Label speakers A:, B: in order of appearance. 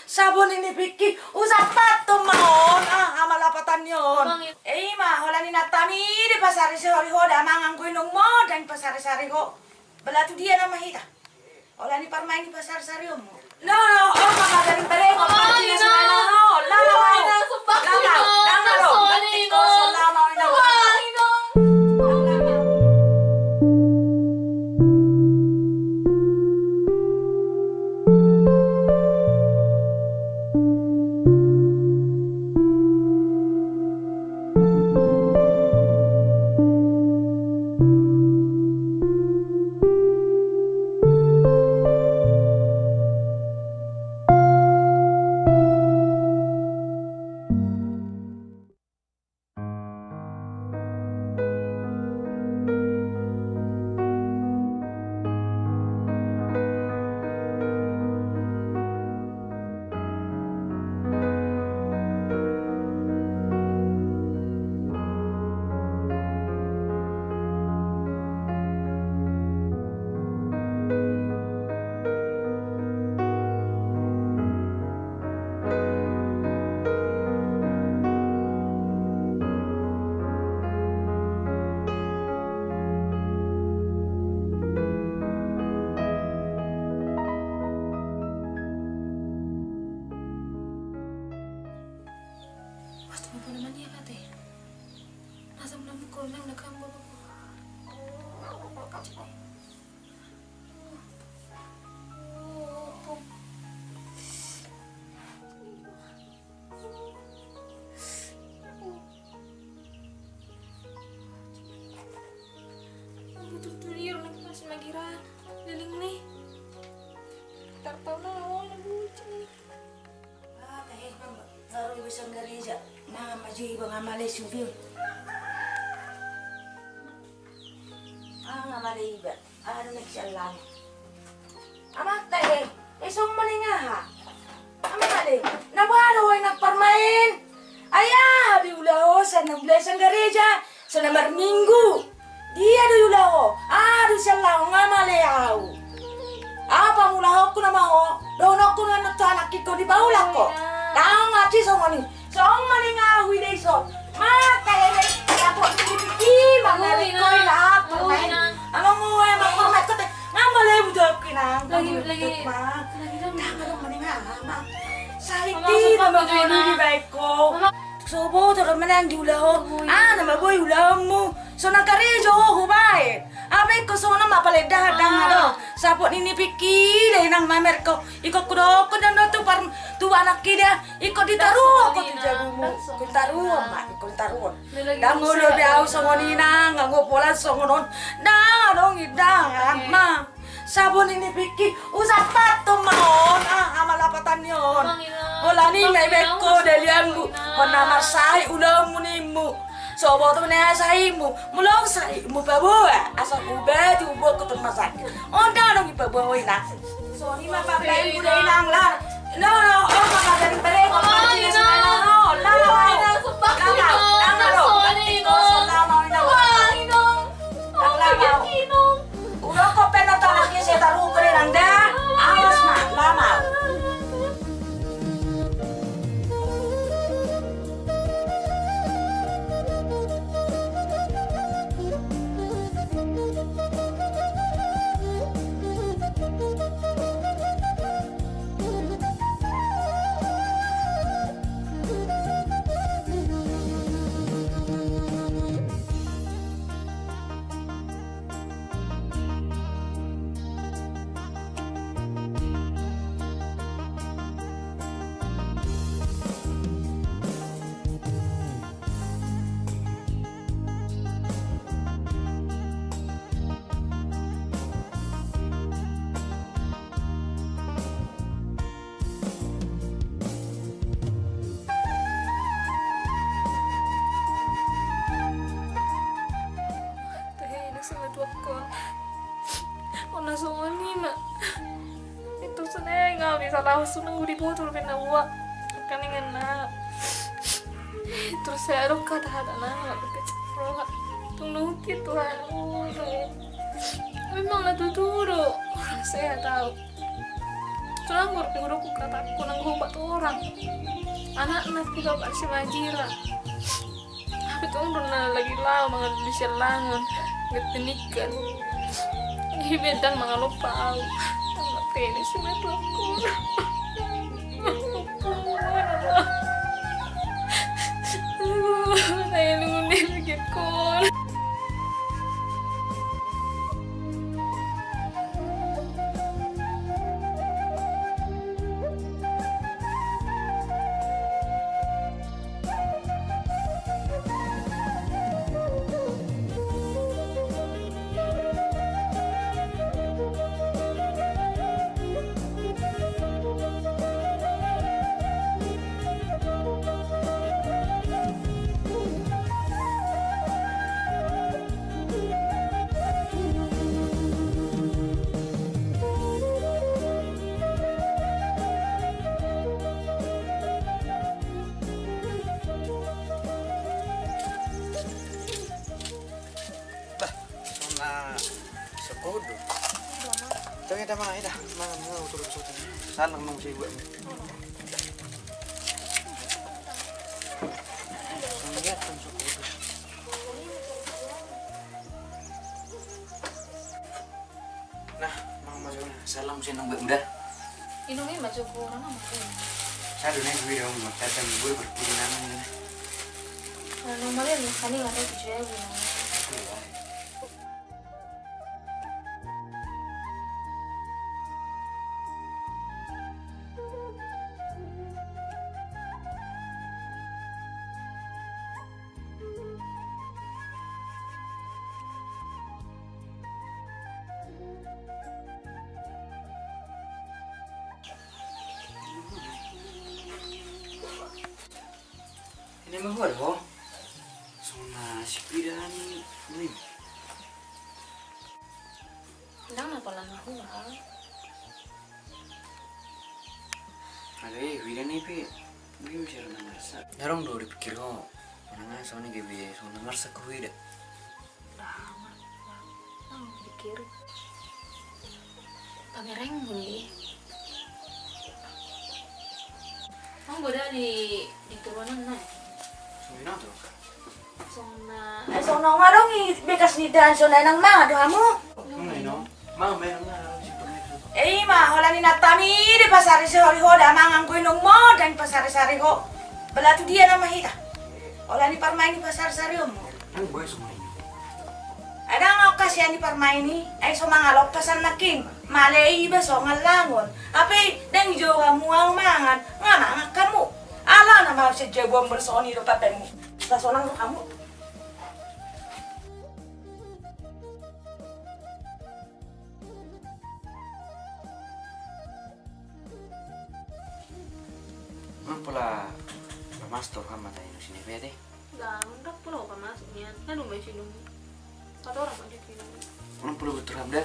A: sabon ini Vicky usah patung maon amalapatan yon. Ma hola ni natami di pasar sehari ho da mangang ko inong mo dan pasar sehari ho. Belatu dia nama hita. Hola ni parmain di pasar sehari mo. No, mama dari bere ko pati na no. Iba, ano nagsalang? Amat tayo, isong malingaha. Amat tayo, nawalo ay nagparmain. Ayah, di ulaho sa nagblesang gareja, sa namar minggu. Dia do ulaho, do salang nga maleaw. Apa ulaho ko na maho, doon ako na nagtanak ko di baulak ko. Taong nga chisong maling, song malingaho hindi so. Matay, ako pinipiki, mangalit ko lahat. Amang mo ay magpamat ko tayo. Nga malay mo daw kinang. Lagi. Tama lang maninga, ama. Saliti na mag-ulibay ko. Sobo, taro man ang diulaho. Namaboy ulaho mo. So nagkarejo ho, hubay. Abay ko so na mapalidahadang ano. Sapot ni Piki, dahil nang mamer ko. Iko kudo ko dan tu par tu anak kida. Iko ditaruh ko ti jago mo. Ko taruh ma, ko taruh. Dangulo biaw sa ngonina, ngopolan sa ngonon. Dong idang ma. Sabon ini Piki usah patung maon amalapatan yon. Wala ni may beko daliambu. Kona masai ulam munimu. So boto na sai mo, mulong sai mo baboa. Asa ube tubo ko tun masak. Onda dong ibaboy na. So ni mapapay mo dai nang la. No, mama dari bere ko pati na no. Udah kok penata lagi saya taruh ke randa. Awas mak, lama.
B: Nasungani na. Itu senengal bisa tahu sunung di botol kena uak kaningan na. Terus saya aduh kata ada na kecil tunggu Tuhan. Memang lah tuturo. Saya tahu. Tulang guru kataku nang obat orang. Anak-anak juga masih majira. Tapi tuh udah lagi lama mga di langon. Gatinikan. Hibedang mga lupa aku. Ang tenis si metlokor. Tayo lungunin bigyan ko.
C: Sekodo. Tapi dah mana dah, mana turun suatu. Salang nong si gue. Lihat kan sekodo. Nah, mang masuk. Salam si nong gue udah.
B: Inumin baca kurang apa?
C: Saya dulu nih gue dong, macam gue berkulinan ini.
B: Kalau normalnya nih, kami nggak tahu tujuannya gimana.
C: Ini mah gue loh. Sona si pirani nih.
B: Nang apa lang ako ha?
C: Aduh, pirani pi. Gue bisa renang marsa. Narong do dipikir ho. Mana soalnya gue bisa sona marsa kuwi dah.
B: Ang pikir. Pamereng muli. Ang goda di turunan na.
C: Sumina tuh.
B: Sona
A: Ay, so nung nga dong, bekas ni Danso na ng mga doha mo.
C: No. Mau meron na si Perneto.
A: Eh, ma, wala ni natami, di pasari sa hori ho, damang ang kuinong mo, dan pasari-sari ho. Bala tu dia na mahita. Wala ni parmay ni pasari-sari ho mo.
C: Ang boy semua ini.
A: Ada nga okasya ni parmay ni, ay so mga loktasan na kin. Malay iba so nga langon. Ape, dang jowa mo ang mangan, nga mga kamu. Ala na mau si Jebom bersoni do tatemu. Sa sonang do kamu.
C: Ang pula mastor kan mata ini sini bete.
B: lang dak pulo pa masuk niyan. Ano may sinong? Kato ra man kini.
C: Ang pula betul hamda.